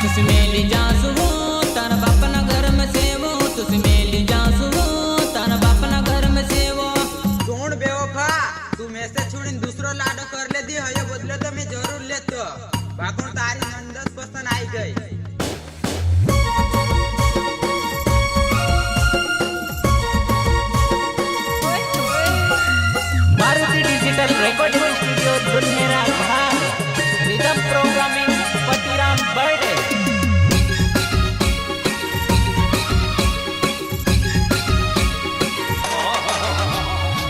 तुस मेली जासु तार बापना घर में सेवो, तुस मेली जासु तार बापना घर में सेवो। सोण बेवफा तू मेसे छोड़ीन दूसरो लाडो कर ले दी है बदले तो मैं जरूर लेतो। बाकुन तारी नंदस पसंद आई गई। मारुति डिजिटल रिकॉर्डिंग स्टूडियो दुनिया भाग रिदम प्रोग्रामिंग पतिराम बर्थडे।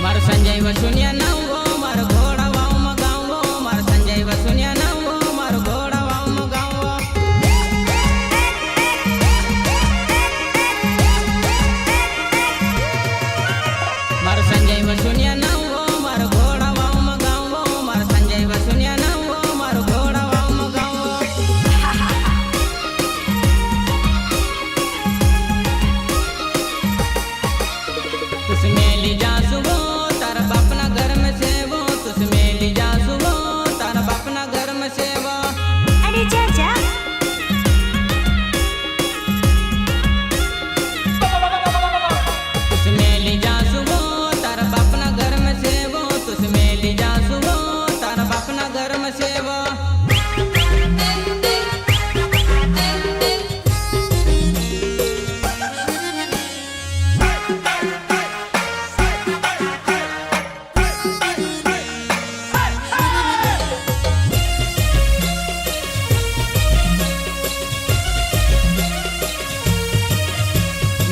मार संजय वसुनिया नावो मार घोड़ा वाव मगावो, मार संजय वसुनिया नावो मार घोड़ा वाव मगावो। मार संजय वसुनिया नावो मार घोड़ा वाव मगावो, मार संजय वसुनिया नावो मार घोड़ा वाव मगावो। तुस मेली जासु तार बापना घर में सेवो, तुस मेली जासु तार बापना घर में सेवो। अरे चाचा तुस मेली जासु तार बापना घर में सेवो, तुस मेली जासु तार बापना घर में सेवो।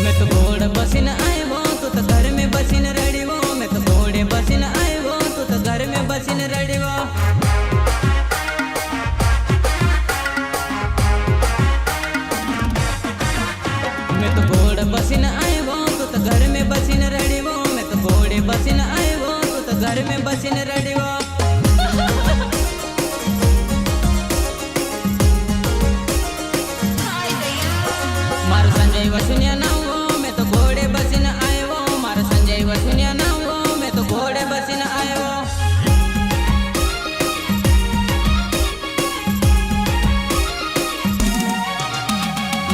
मैं तो घोड़े बसिन आयो तू तो घर में बसिन रड़िवो, मैं तो घोड़े बसिन आयो तू तो घर में बसिन रड़िवो। मैं तो घोड़े बसिन आयो तू तो घर में बसिन रड़िवो, मैं तो घोड़े बसिन आयो तू तो घर में बसिन रड़िवो। मार संजय वसुनिया नावो मैं तो घोड़े बसिन आयो, मार संजय वसुनिया नावो मैं तो घोड़े बसिन आयो।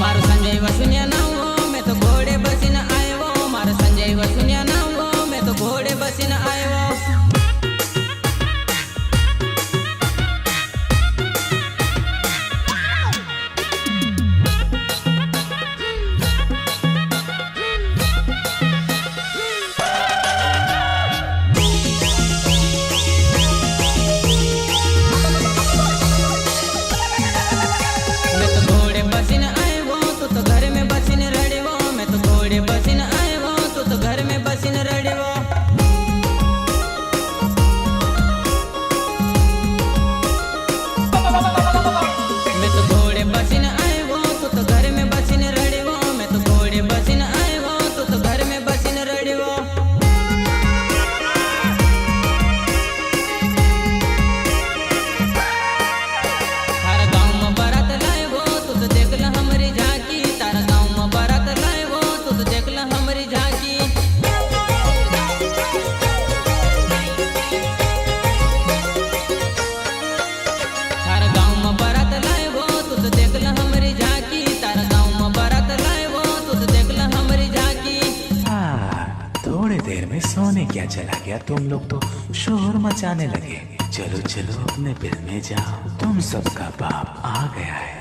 मार संजय वसुनिया नावो मैं तो घोड़े बसिन आयो, मार संजय वसुनिया नावो मैं तो घोड़े बसिन आयो। मैं तो घोड़े बसिन आयो तू तो घर में बसिन रड़िवो, मैं तो घोड़े बसिन आयो तू तो घर में बसिन रड़िवो। मैं तो घोड़े बसिन आयो तू तो घर में बसिन रड़िवो, मैं तो घोड़े बसिन आयो तू तो घर में बसिन रड़िवो। तारा गाँव में बारात लायो तू तो देख ल हमारी झांकी, तारा गाँव में बारात लायो तू तो देख ल हमारी झांकी। तारा गाँव में बारात लायो तू तो देख ल हमारी झांकी, तारा गाँव में बारात लायो तू तो देख ल हमारी झांकी। थोड़ी देर में सोने क्या चला गया, तुम लोग तो शोर मचाने लगे। चलो चलो अपने बिल में जाओ, तुम सबका बाप आ गया है।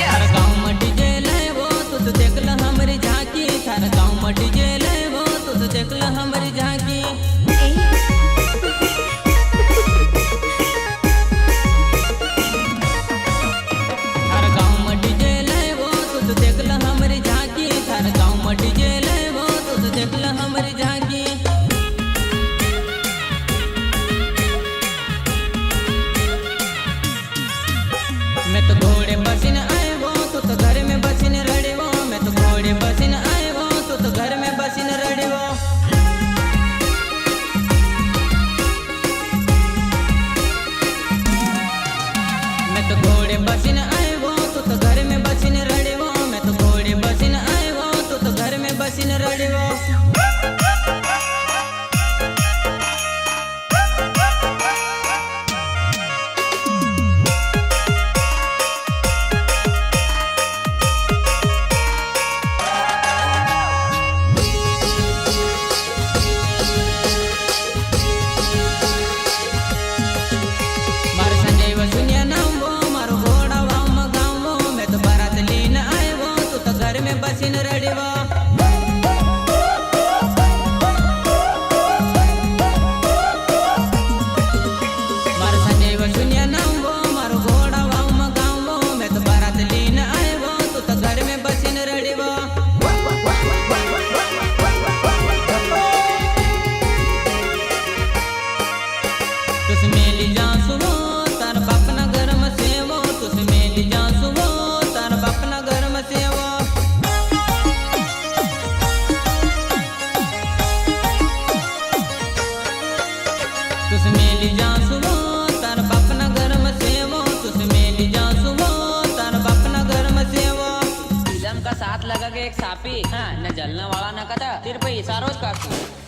तारा गाँव में डीजे लायो तू तो देख ल हमारी झांकी, तारा गाँव में डीजे लायो तू तो देख ल हमारी झांकी। तारा गाँव में डीजे लायो तू तो देख ल हमारी झांकी, तारा गाँव में डीजे लायो तू तो देख ल हमारी झांकी। मैं तो घोड़े बसिन आयो तू तो घर में बसिन रड़िवो, मैं तो घोड़े बसिन आयो तू तो घर में बसिन रड़िवो। रड़ियो मार संजय वसुनिया नाम वो मारो घोड़ा वाव मगावो मैं तो बारात लीन आयो तू तो घर में बसिन रड़ियो मार संजय वसुनिया नाम वो मारो घोड़ा वाव मगावो मैं तो बारात लीन आयो तू तो घर में बसिन रड़ियो तुस मेली जा सुवो तार बाप ना घर में सेवो तुस मेली जा सुवो तार बाप ना घर में सेवो तुस मेली जा सुवो तार बाप ना घर में सेवो तुस मेली जा सुवो तार बाप ना घर में सेवो फिल्म का साथ लगा के एक सापी हाँ न जलने वाला न कथा सिर्फ इशारों काफी